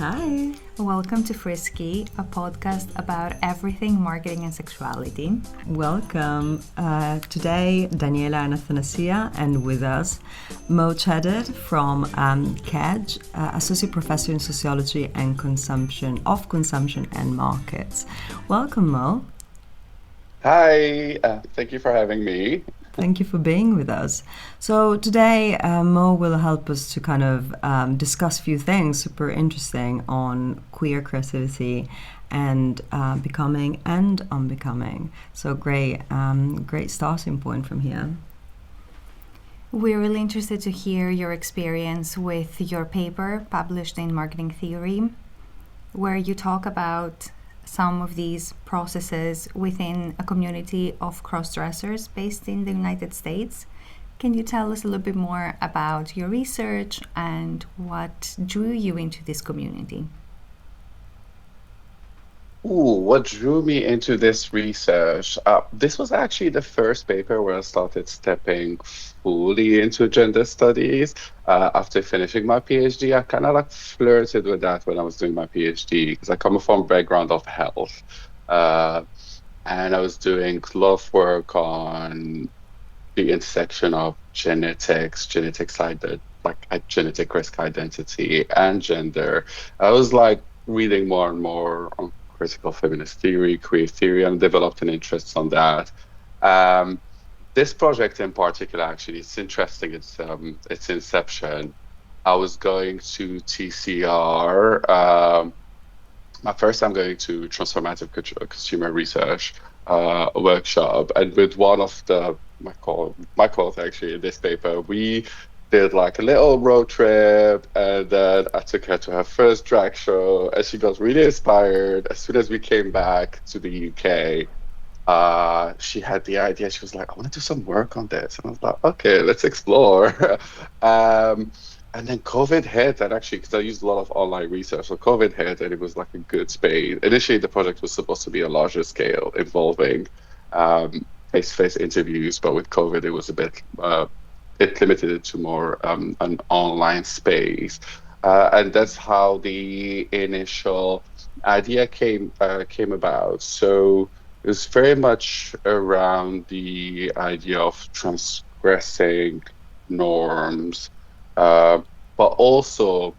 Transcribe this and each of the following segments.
Hi, welcome to Frisky, a podcast about everything marketing and sexuality. Welcome. Today, Daniela and Athanasia, and with us, Mo Cheded from Kedge, Associate Professor in Sociology and Consumption and Markets. Welcome, Mo. Hi, thank you for having me. Thank you for being with us. So today, Mo will help us to kind of discuss a few things super interesting on queer creativity and becoming and unbecoming. So great starting point from here. We're really interested to hear your experience with your paper published in Marketing Theory, where you talk about some of these processes within a community of cross-dressers based in the United States. Can you tell us a little bit more about your research and what drew you into this community? What drew me into this research? This was actually the first paper where I started stepping fully into gender studies. After finishing my PhD, I kind of like flirted with that when I was doing my PhD because I come from a background of health. Uh, and I was doing a lot of work on the intersection of genetic risk identity and gender. I was like reading more and more on critical feminist theory, queer theory, and developed an interest on that. Um, this project in particular, actually, it's interesting. Its inception. I was going to TCR. My first time going to transformative consumer research workshop, and with one of my calls actually in this paper, we did like a little road trip, and then I took her to her first drag show, and she got really inspired. As soon as we came back to the UK, she had the idea. She was like, I want to do some work on this. And I was like, okay, let's explore. um, and then COVID hit, and actually, because I used a lot of online research, so COVID hit, and it was like a good space. Initially, the project was supposed to be a larger scale, involving face-to-face interviews, but with COVID, it was a bit, it limited it to more an online space. And that's how the initial idea came about. So it was very much around the idea of transgressing norms, uh, but also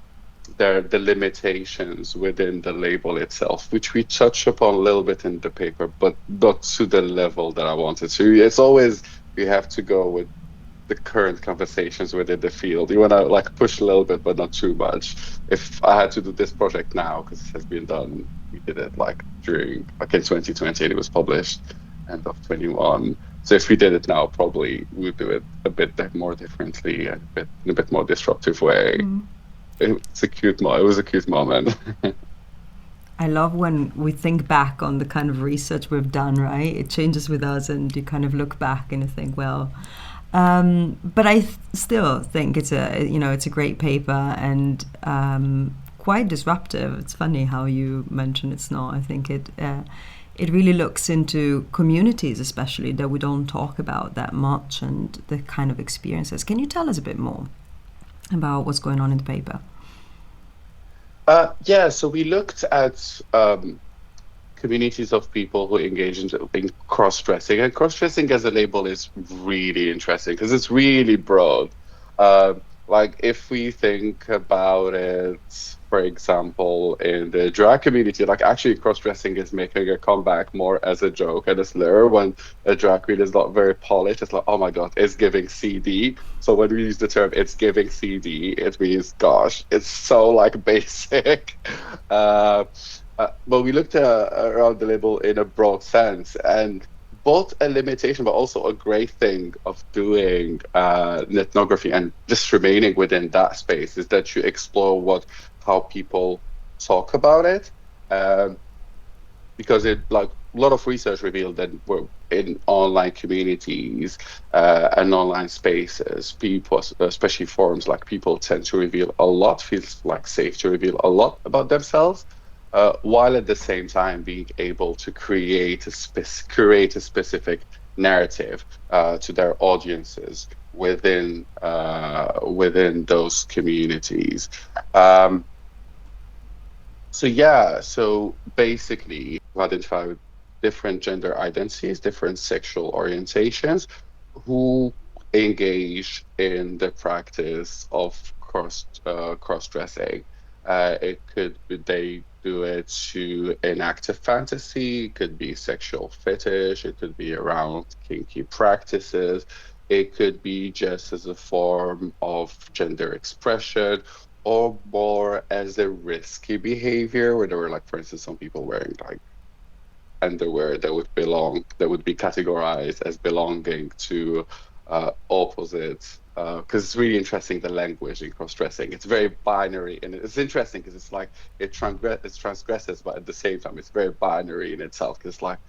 the limitations within the label itself, which we touch upon a little bit in the paper, but not to the level that I wanted to. It's always we have to go with the current conversations within the field. You want to like push a little bit, but not too much. If I had to do this project now, because it has been done, we did it like in 2020, and it was published end of 21. So if we did it now, probably we'd do it a bit more differently and in a bit more disruptive way. It was a cute moment. I love when we think back on the kind of research we've done, right? It changes with us, and you kind of look back and you think, well, but I still think it's a great paper and quite disruptive. It's funny how you mention it's not. I think it really looks into communities, especially that we don't talk about that much, and the kind of experiences. Can you tell us a bit more about what's going on in the paper? Yeah, so we looked at communities of people who engage in cross-dressing. And cross-dressing as a label is really interesting because it's really broad. Like if we think about it, for example, in the drag community, like actually cross-dressing is making a comeback more as a joke and a slur when a drag queen is not very polished. It's like, oh my God, it's giving CD. So when we use the term it's giving CD, it means, gosh, it's so like basic. Uh, but we looked around the label in a broad sense, and both a limitation but also a great thing of doing ethnography and just remaining within that space is that you explore how people talk about it, um, because it like a lot of research revealed that we're in online communities and online spaces, people, especially forums, like people tend to reveal a lot, feels like safe to reveal a lot about themselves, while at the same time being able to create a specific narrative to their audiences within those communities. Um, So yeah, so basically, we identify with different gender identities, different sexual orientations, who engage in the practice of cross-dressing. It could be they do it to enact a fantasy, it could be sexual fetish, it could be around kinky practices, it could be just as a form of gender expression or more as a risky behavior where there were like, for instance, some people wearing like underwear that would be categorized as belonging to opposites. Because it's really interesting the language in cross-dressing. It's very binary, and it's interesting because it's like it transgresses, but at the same time, it's very binary in itself. Because like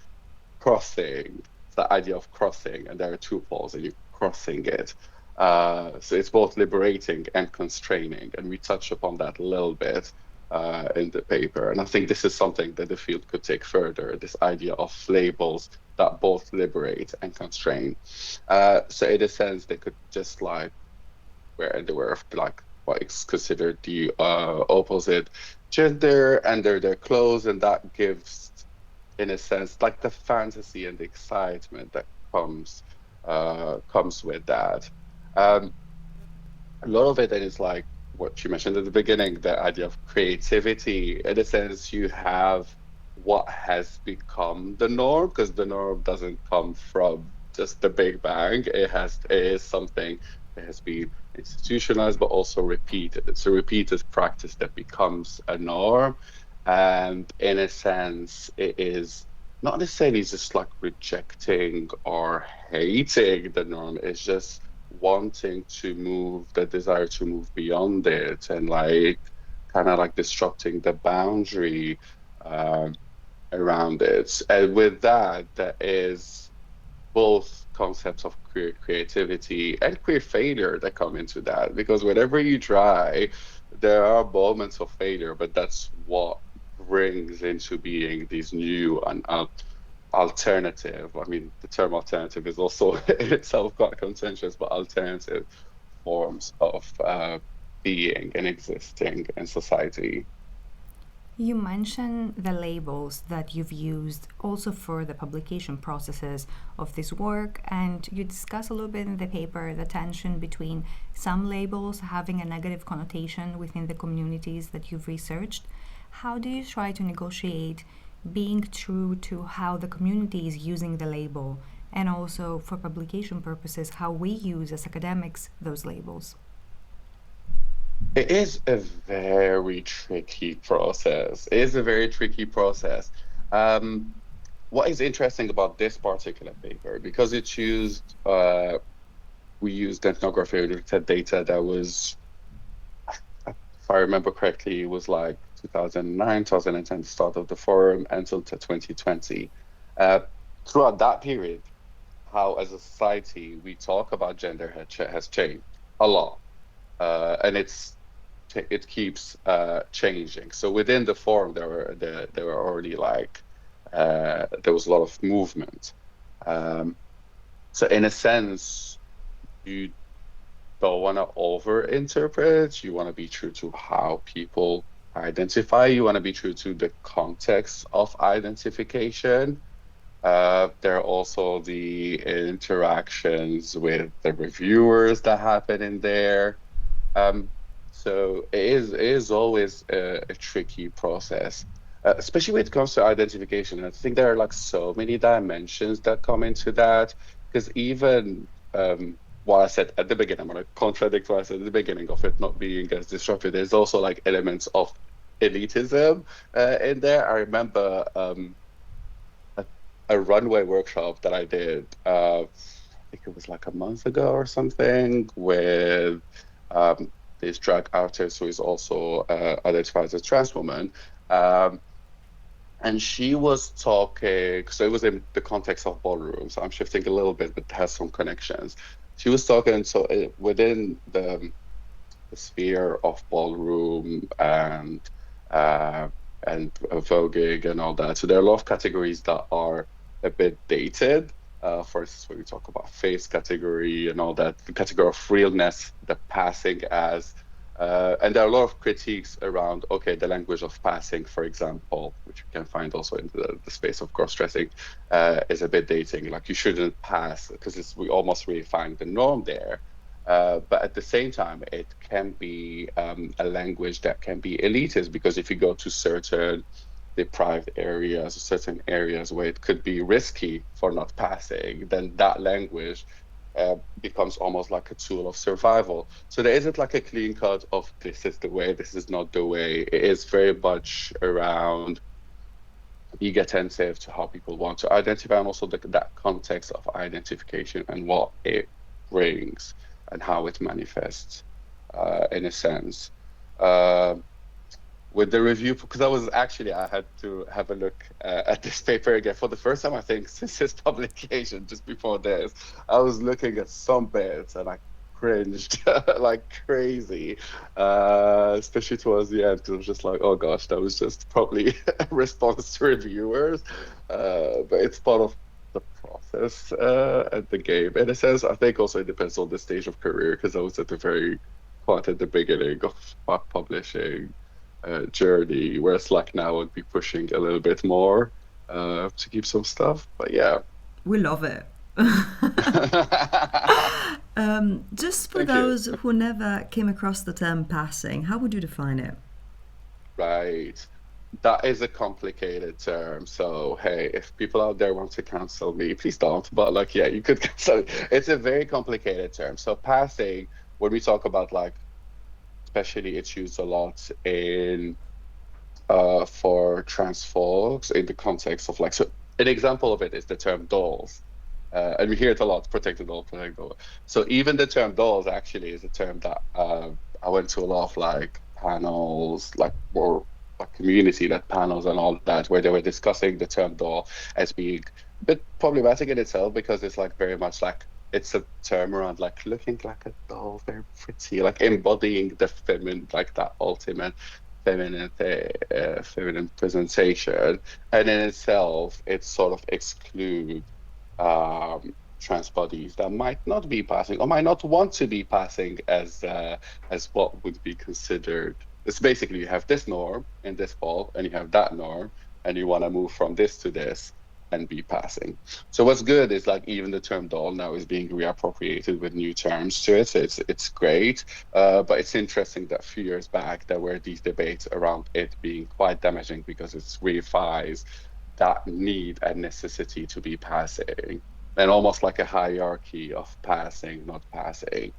crossing, it's the idea of crossing, and there are two poles, and you're crossing it. So it's both liberating and constraining, and we touch upon that a little bit in the paper. And I think this is something that the field could take further, this idea of labels that both liberate and constrain. So in a sense, they could just like wear underwear of like what is considered the opposite gender under their clothes, and that gives in a sense, like the fantasy and the excitement that comes with that. Um, a lot of it is like what you mentioned at the beginning, the idea of creativity. In a sense, you have what has become the norm, because the norm doesn't come from just the Big Bang. It is something that has been institutionalized, but also repeated. It's a repeated practice that becomes a norm. And in a sense, it is not necessarily just like rejecting or hating the norm. It's just wanting to move, the desire to move beyond it, and like kind of like disrupting the boundary um, around it. And with that, there is both concepts of creativity and queer failure that come into that. Because whenever you try, there are moments of failure, but that's what brings into being these new and alternative. I mean, the term alternative is also in itself quite contentious, but alternative forms of being and existing in society. You mentioned the labels that you've used also for the publication processes of this work, and you discuss a little bit in the paper the tension between some labels having a negative connotation within the communities that you've researched. How do you try to negotiate being true to how the community is using the label, and also for publication purposes, how we use as academics those labels? It is a very tricky process. It is a very tricky process. Um, what is interesting about this particular paper, because we used ethnography related data that was, if I remember correctly, it was like 2009, 2010, the start of the forum until to 2020. Uh, Throughout that period, how as a society we talk about gender has changed a lot, and it keeps changing. So within the forum, there were already like there was a lot of movement. Um, so in a sense, you don't want to over-interpret. You want to be true to how people identify. You want to be true to the context of identification. There are also the interactions with the reviewers that happen in there. Um, so it is always a tricky process, especially when it comes to identification. I think there are like so many dimensions that come into that, because even what I said at the beginning, I'm going to contradict what I said at the beginning of it not being as disruptive. There's also like elements of elitism in there. I remember a, a runway workshop that I did. I think it was like a month ago or something with this drag artist who is also identified as a trans woman. Um, and she was talking, so it was in the context of ballroom. So I'm shifting a little bit, but it has some connections. She was talking, so within the sphere of ballroom uh, and voguing and all that. So there are a lot of categories that are a bit dated. For instance, when we talk about face category and all that, the category of realness, the passing as And there are a lot of critiques around, okay, the language of passing, for example, which you can find also in the space of cross-dressing, is a bit dating. Like you shouldn't pass because we almost really find the norm there. But at the same time, it can be a language that can be elitist because if you go to certain deprived areas, certain areas where it could be risky for not passing, then that language becomes almost like a tool of survival. So there isn't like a clean cut of this is the way, this is not the way. It is very much around being attentive to how people want to identify and also that context of identification and what it brings and how it manifests in a sense. With the review, because I had to have a look at this paper again for the first time, I think, since its publication, just before this. I was looking at some bits and I cringed like crazy, especially towards the end, because I was just like, oh gosh, that was just probably a response to reviewers. But it's part of the process and the game. In a sense, I think also it depends on the stage of career, because I was quite at the beginning of publishing journey, whereas like now would be pushing a little bit more to keep some stuff. But yeah, We love it. Just for Thank you. those who never came across the term passing, how would you define it? Right. That is a complicated term. So hey, if people out there want to cancel me, please don't. But like, yeah, you could cancel it. It's a very complicated term. So passing, when we talk about like, especially it's used a lot in for trans folks in the context of like, so an example of it is the term dolls. And we hear it a lot, protected doll, protected doll. So even the term dolls actually is a term that I went to a lot of like panels, like more like community-led panels and all that, where they were discussing the term doll as being a bit problematic in itself because it's like very much like it's a term around like looking like a doll, very pretty, like embodying the feminine, like that ultimate feminine presentation, and in itself, it sort of excludes trans bodies that might not be passing or might not want to be passing as what would be considered. It's basically you have this norm in this pole, and you have that norm, and you want to move from this to this and be passing. So what's good is like even the term doll now is being reappropriated with new terms to it. So it's great, but it's interesting that a few years back there were these debates around it being quite damaging because it reifies that need and necessity to be passing, and almost like a hierarchy of passing, not passing.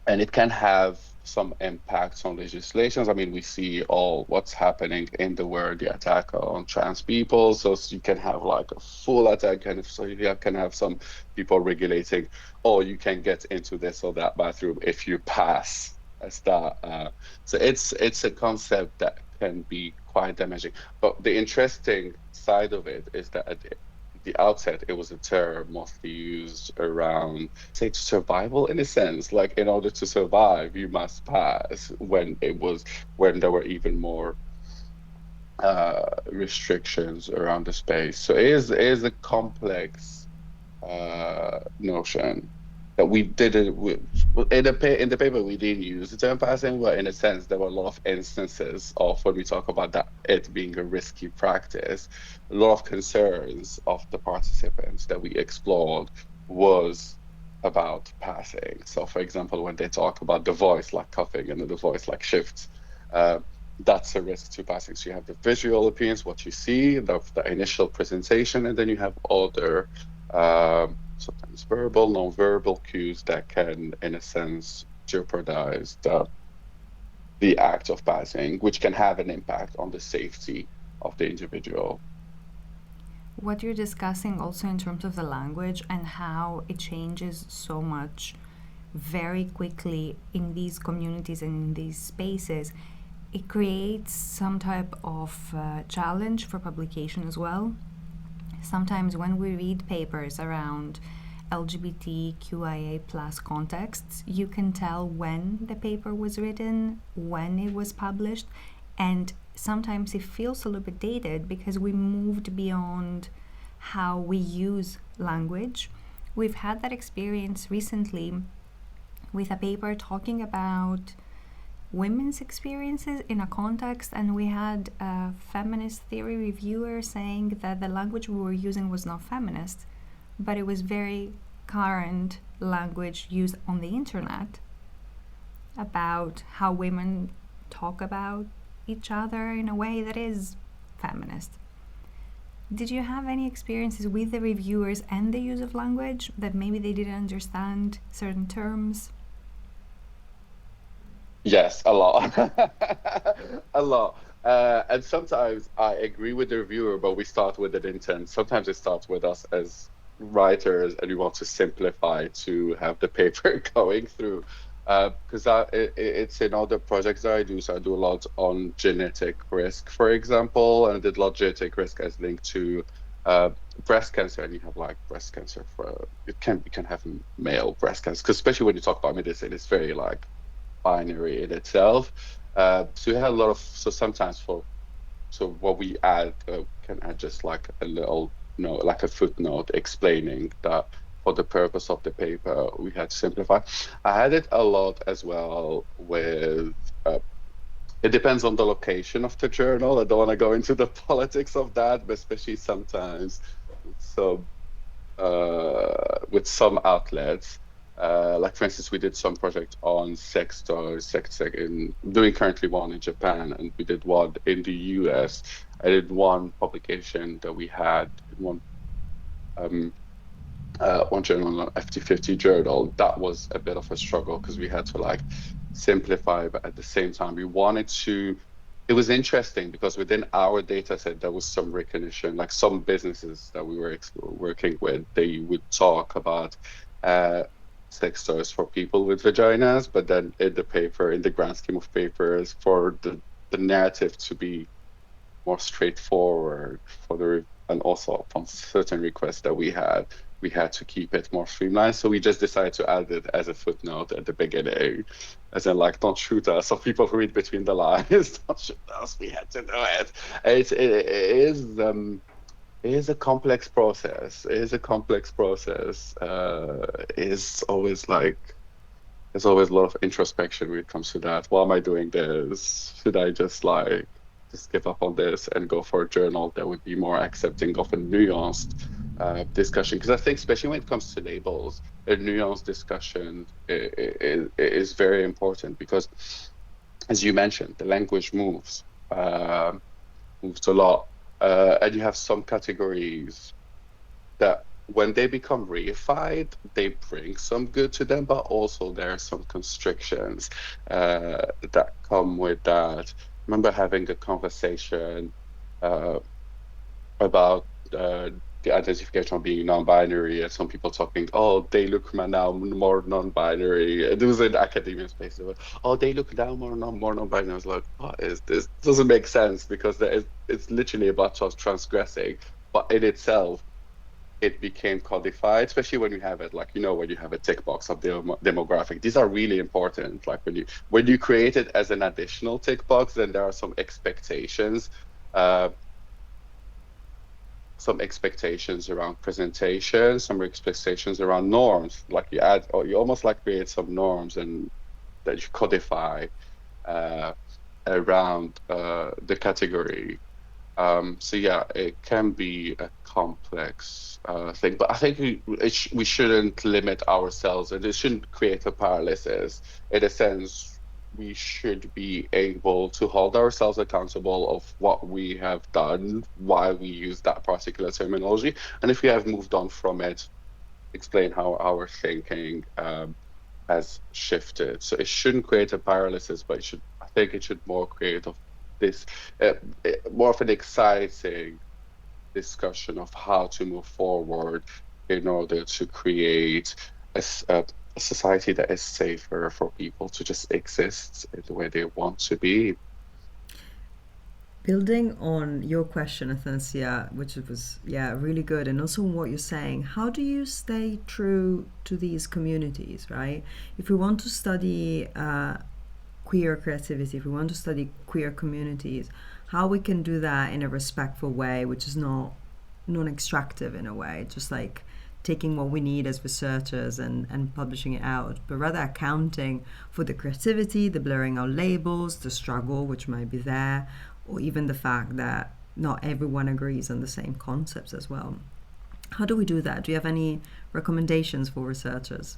And it can have some impacts on legislations. I mean, we see all what's happening in the world, the attack on trans people. So you can have like a full attack, and so you can have some people regulating, oh, you can get into this or that bathroom if you pass as that. So it's a concept that can be quite damaging. But the interesting side of it is that at the outset, it was a term mostly used around, say, survival in a sense. Like, in order to survive, you must pass. When there were even more restrictions around the space. So it is a complex notion that we didn't in the paper we didn't use the term passing, but in a sense there were a lot of instances of when we talk about that it being a risky practice, a lot of concerns of the participants that we explored was about passing. So for example, when they talk about the voice like coughing and the voice like shifts, that's a risk to passing. So you have the visual appearance, what you see, the initial presentation, and then you have other sometimes verbal, non-verbal cues that can, in a sense, jeopardize the act of passing, which can have an impact on the safety of the individual. What you're discussing also in terms of the language and how it changes so much very quickly in these communities and in these spaces, it creates some type of challenge for publication as well. Sometimes when we read papers around LGBTQIA plus contexts, you can tell when the paper was written, when it was published, and sometimes it feels a little bit dated because we moved beyond how we use language. We've had that experience recently with a paper talking about women's experiences in a context, and we had a feminist theory reviewer saying that the language we were using was not feminist, but it was very current language used on the internet about how women talk about each other in a way that is feminist. Did you have any experiences with the reviewers and the use of language that maybe they didn't understand certain terms? Yes, a lot. A lot. And sometimes I agree with the reviewer, but we start with an intent. Sometimes it starts with us as writers, and we want to simplify to have the paper going through. Because it's in other projects that I do. So I do a lot on genetic risk, for example, and I did a lot of genetic risk as linked to uh, breast cancer. And you have like breast cancer for you can have male breast cancer, because especially when you talk about medicine, it's very like binary in itself. So we had a lot of sometimes so what we add can add just like a little like a footnote explaining that for the purpose of the paper we had to simplify. I had it a lot as well with it depends on the location of the journal. I don't want to go into the politics of that, but especially sometimes so with some outlets. Like for instance, we did some project on sex toys, in doing currently one in Japan, and we did one in the US. I did one publication that we had in um, one journal, an FT50 journal. That was a bit of a struggle because we had to like simplify, but at the same time, we wanted to. It was interesting because within our data set, there was some recognition, like some businesses that we were working with, they would talk about uh, sex toys for people with vaginas, but then in the paper, in the grand scheme of papers, for the narrative to be more straightforward for and also upon certain requests that we had to keep it more streamlined. So we just decided to add it as a footnote at the beginning, as in like, don't shoot us. So people who read between the lines, don't shoot us. We had to do it. It is a complex process. It is a complex process. It's always like there's always a lot of introspection when it comes to that. Why am I doing this? Should I just like just give up on this and go for a journal that would be more accepting of a nuanced discussion? Because I think, especially when it comes to labels, a nuanced discussion is very important because, as you mentioned, the language moves a lot, and you have some categories that when they become reified, they bring some good to them, but also there are some constrictions that come with that. I remember having a conversation uh, about the identification of being non-binary, and some people talking, oh, they look now more non-binary. And it was in academia space. They were, oh, they look now more non-binary. I was like, what is this? Doesn't make sense because it's literally about us transgressing, but in itself it became codified, especially when you have it, like, when you have a tick box of the demographic. These are really important. Like when you create it as an additional tick box, then there are uh, some expectations around presentation, some expectations around norms. Like you add, or you almost like create some norms and that you codify uh, around the category. So yeah, it can be a complex thing, but I think we shouldn't limit ourselves, and it shouldn't create a paralysis. In a sense, we should be able to hold ourselves accountable of what we have done, why we use that particular terminology, and if we have moved on from it, explain how our thinking has shifted. So it shouldn't create a paralysis, but I think it should more create this uh, more of an exciting discussion of how to move forward in order to create a society that is safer for people to just exist in the way they want to be. Building on your question, Athencia, which was really good, and also what you're saying, how do you stay true to these communities, right? If we want to study queer creativity, if we want to study queer communities, how we can do that in a respectful way, which is not non-extractive in a way, just like taking what we need as researchers and publishing it out, but rather accounting for the creativity, the blurring out labels, the struggle which might be there, or even the fact that not everyone agrees on the same concepts as well. How do we do that? Do you have any recommendations for researchers?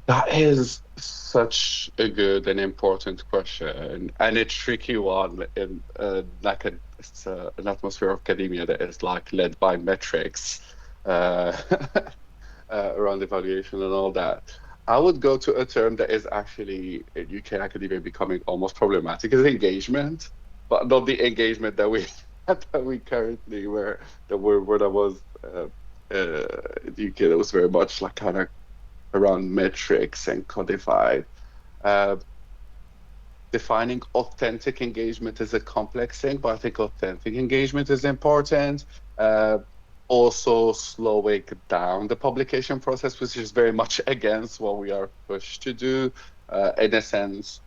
That is such a good and important question, and a tricky one in an atmosphere of academia that is like led by metrics uh, around evaluation and all that. I would go to a term that is actually in UK academia becoming almost problematic is engagement, but not the engagement that we that we currently were that were where that was in the UK that was very much like kind of around metrics and codified. Uh, Defining authentic engagement is a complex thing, but I think authentic engagement is important. Uh, Also, slowing down the publication process, which is very much against what we are pushed to do. In a sense,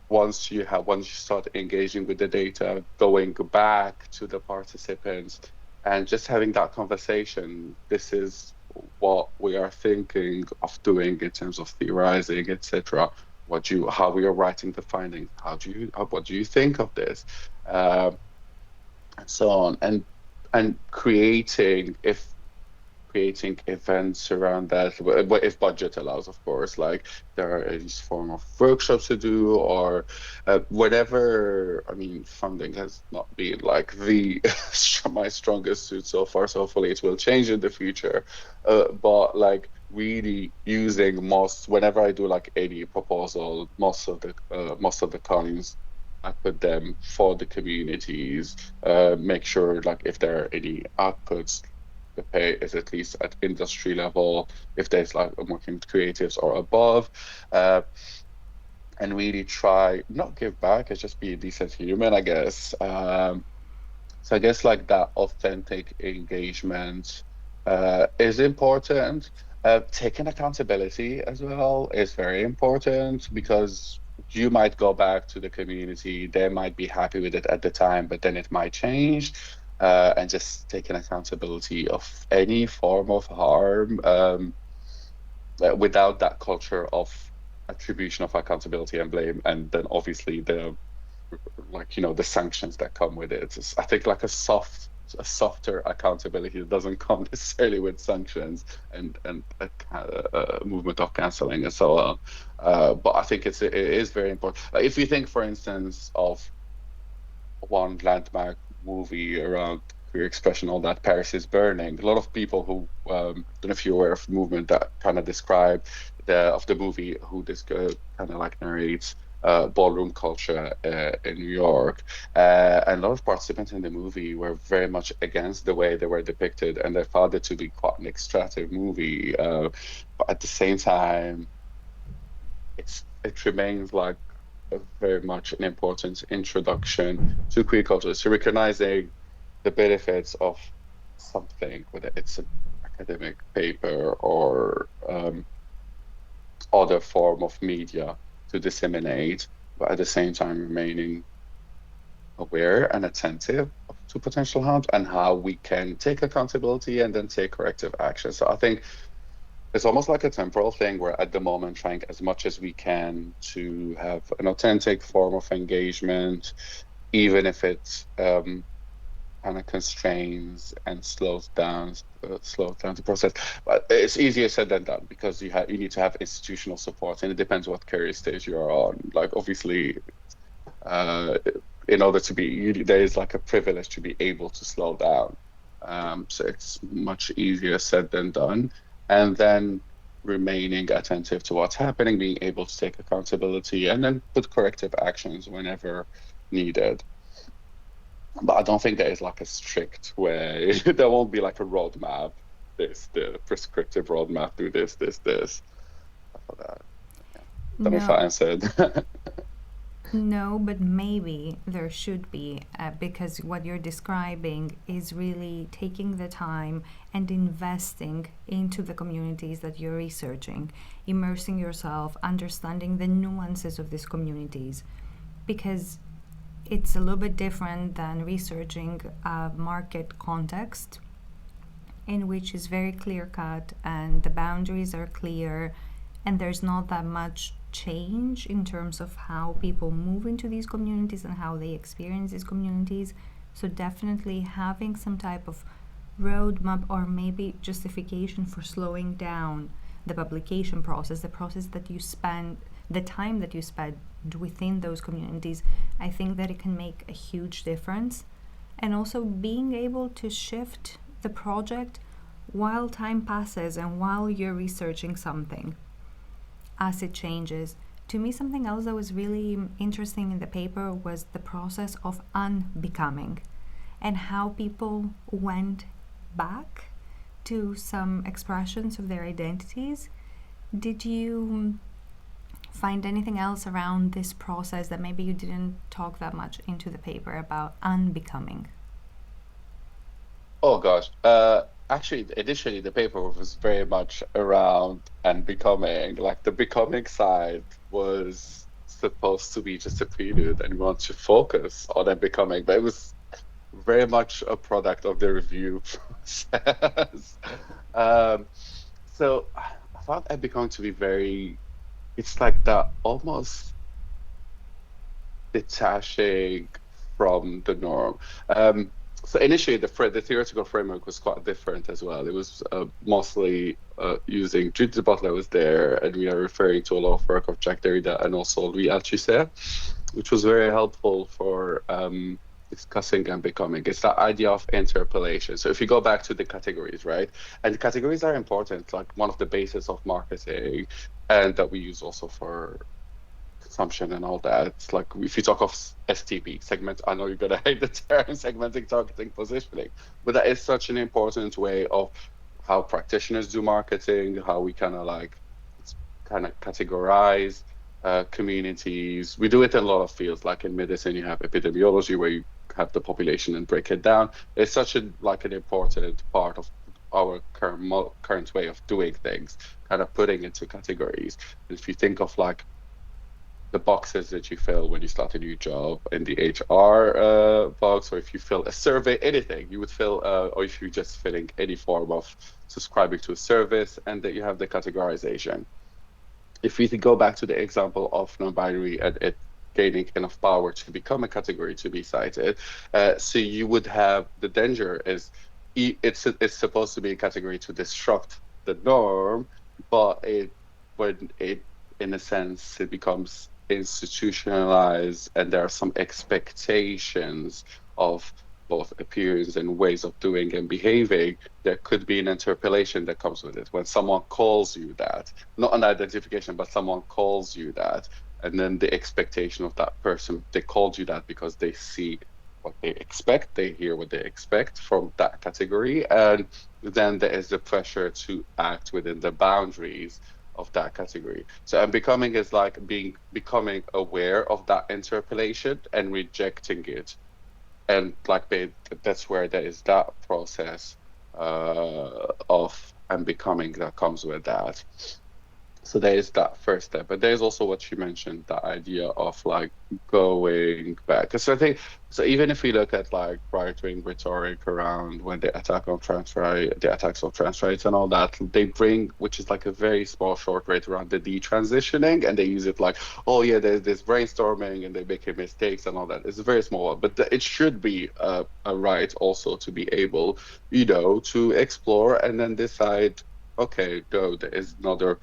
once you start engaging with the data, going back to the participants and just having that conversation. This is what we are thinking of doing in terms of theorizing, etc. How we are writing the findings. What do you think of this? Um, and so on, and creating events around that, if budget allows, of course. Like there are any form of workshops to do, or whatever. I mean, funding has not been like the my strongest suit so far. So hopefully it will change in the future. But like really using whenever I do like any proposal, most of the times I put them for the communities. Make sure like if there are any outputs, the pay is at least at industry level. If there's like I'm working with creatives or above, uh, and really try not give back, it's just be a decent human, I guess. So I guess like that authentic engagement is important. Taking accountability as well is very important because you might go back to the community, they might be happy with it at the time, but then it might change. And just taking accountability of any form of harm without that culture of attribution of accountability and blame, and then obviously the the sanctions that come with it. I think like a softer accountability that doesn't come necessarily with sanctions and a movement of canceling and so on. But I think it is very important. Like if you think, for instance, of one landmark movie around queer expression, all that, Paris is Burning. A lot of people who don't know if you're aware of the movement that kind of describe the movie, who this kind of like narrates ballroom culture in New York. And a lot of participants in the movie were very much against the way they were depicted, and they found it to be quite an extractive movie. But at the same time, it remains like very much an important introduction to queer culture. So recognizing the benefits of something, whether it's an academic paper or other form of media to disseminate, but at the same time remaining aware and attentive to potential harms and how we can take accountability and then take corrective action. So I think it's almost like a temporal thing. We're at the moment trying as much as we can to have an authentic form of engagement, even if it kind of constrains and slows down the process. But it's easier said than done because you need to have institutional support, and it depends what career stage you're on. Like obviously, uh, in order to there is like a privilege to be able to slow down. So it's much easier said than done. And then remaining attentive to what's happening, being able to take accountability, and then put corrective actions whenever needed. But I don't think there is like a strict way. There won't be like a roadmap. The prescriptive roadmap. Do this, this, this. For that. Yeah. Don't know if I answered. No, but maybe there should be, because what you're describing is really taking the time and investing into the communities that you're researching, immersing yourself, understanding the nuances of these communities, because it's a little bit different than researching a market context in which is very clear cut and the boundaries are clear and there's not that much change in terms of how people move into these communities and how they experience these communities. So definitely having some type of roadmap or maybe justification for slowing down the publication process, the process that you spend, the time that you spend within those communities, I think that it can make a huge difference. And also being able to shift the project while time passes and while you're researching something as it changes. To me, something else that was really interesting in the paper was the process of unbecoming and how people went back to some expressions of their identities. Did you find anything else around this process that maybe you didn't talk that much into the paper about unbecoming? Oh gosh. Actually, initially the paper was very much around and becoming. Like the becoming side was supposed to be just a prelude, and we want to focus on and becoming, but it was very much a product of the review process. Um, so I found and becoming to be very. It's like that almost detaching from the norm. Um, so initially, the theoretical framework was quite different as well. It was mostly using Judith Butler was there, and we are referring to a lot of work of Jacques Derrida and also Louis Althusser, which was very helpful for discussing and becoming. It's that idea of interpellation. So if you go back to the categories, right? And the categories are important, like one of the bases of marketing, and that we use also for consumption and all that. It's like if you talk of STP, segment, I know you're gonna hate the term segmenting, targeting, positioning, but that is such an important way of how practitioners do marketing, how we kind of categorize communities. We do it in a lot of fields, like in medicine, you have epidemiology where you have the population and break it down. It's such an important part of our current way of doing things, kind of putting into categories. And if you think of like the boxes that you fill when you start a new job in the HR box, or if you fill a survey, anything you would fill, or if you're just filling any form of subscribing to a service, and that you have the categorization. If we go back to the example of non-binary and it gaining enough power to become a category to be cited, so you would have the danger is it's supposed to be a category to disrupt the norm, but when it in a sense it becomes institutionalized and there are some expectations of both appearance and ways of doing and behaving, there could be an interpellation that comes with it. When someone calls you that, not an identification, but someone calls you that, and then the expectation of that person, they called you that because they see what they expect, they hear what they expect from that category, and then there is the pressure to act within the boundaries of that category. So and becoming is like becoming aware of that interpellation and rejecting it. And like that's where there is that process of and becoming that comes with that. So there is that first step, but there's also what you mentioned, the idea of like going back. Because I think so. Even if we look at like right-wing rhetoric around when they attack on the attacks on trans rights and all that, they bring, which is like a very small short rate around the detransitioning, and they use it like, oh yeah, there's this brainstorming and they make mistakes and all that. It's a very small one, but it should be a right also to be able, to explore and then decide, okay, no, there is another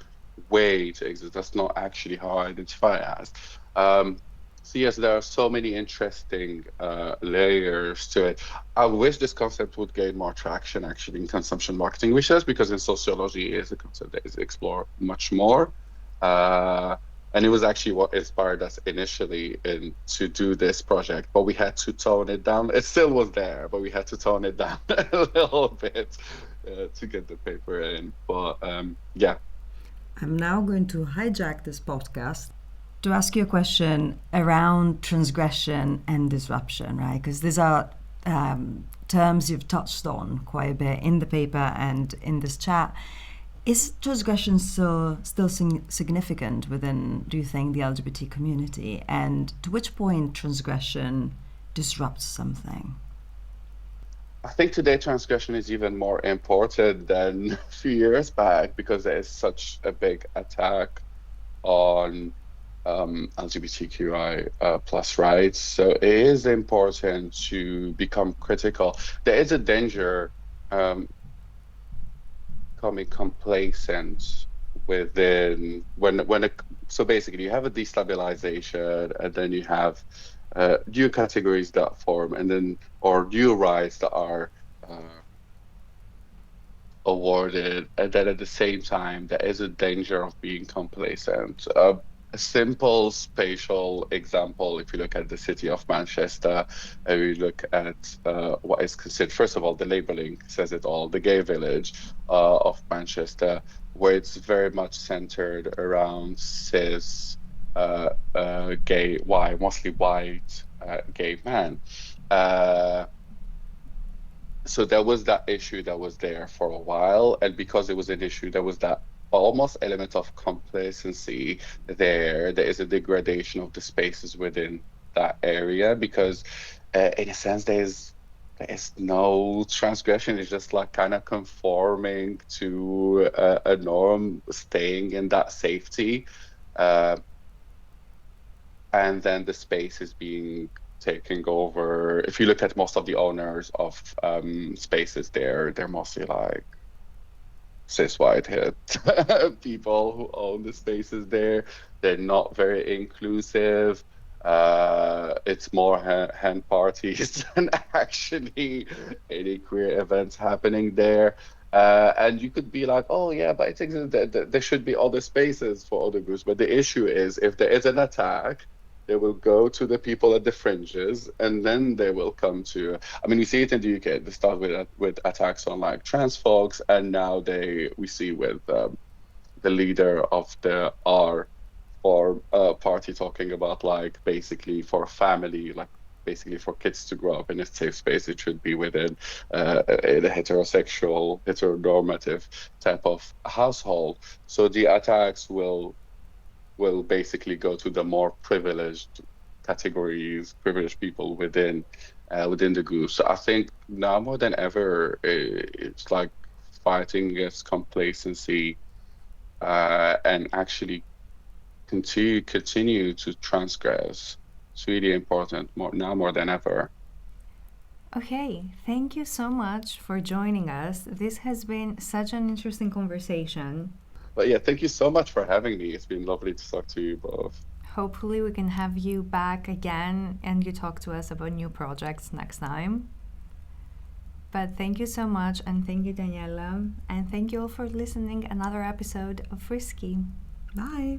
way to exist. That's not actually how I identify as. So yes, there are so many interesting layers to it. I wish this concept would gain more traction actually in consumption marketing research, because in sociology it is a concept that is explored much more. And it was actually what inspired us initially to do this project, but we had to tone it down. It still was there, but we had to tone it down a little bit to get the paper in. But yeah. I'm now going to hijack this podcast to ask you a question around transgression and disruption, right? Because these are terms you've touched on quite a bit in the paper and in this chat. Is transgression still significant within, do you think, the LGBT community? And to which point transgression disrupts something? I think today transgression is even more important than a few years back because there is such a big attack on LGBTQI plus rights. So it is important to become critical. There is a danger becoming complacent within so basically you have a destabilization and then you have new categories that form and then or new rights that are awarded, and then at the same time, there is a danger of being complacent. A simple spatial example, if you look at the city of Manchester, and we look at what is considered, first of all, the labeling says it all, the gay village of Manchester, where it's very much centered around cis, mostly white gay men. So there was that issue that was there for a while, and because it was an issue, there was that almost element of complacency there. There is a degradation of the spaces within that area because, in a sense, there is no transgression. It's just like kind of conforming to a norm, staying in that safety, and then the space is being taking over. If you look at most of the owners of spaces there, they're mostly like cis white hit people who own the spaces there. They're not very inclusive. It's more hen parties than actually any queer events happening there. And you could be like, oh yeah, but I think that there should be other spaces for other groups. But the issue is if there is an attack, they will go to the people at the fringes, and then they will come to. I mean, we see it in the UK. They start with attacks on like trans folks, and now we see with the leader of the R for party talking about like basically for family, like basically for kids to grow up in a safe space. It should be within a heteronormative type of household. So the attacks will basically go to the more privileged categories, privileged people within the group. So I think now more than ever, it's like fighting against complacency and actually continue to transgress. It's really important more than ever. Okay, thank you so much for joining us. This has been such an interesting conversation. But yeah, thank you so much for having me. It's been lovely to talk to you both. Hopefully, we can have you back again and you talk to us about new projects next time. But thank you so much, and thank you, Daniela, and thank you all for listening another episode of Frisky. Bye.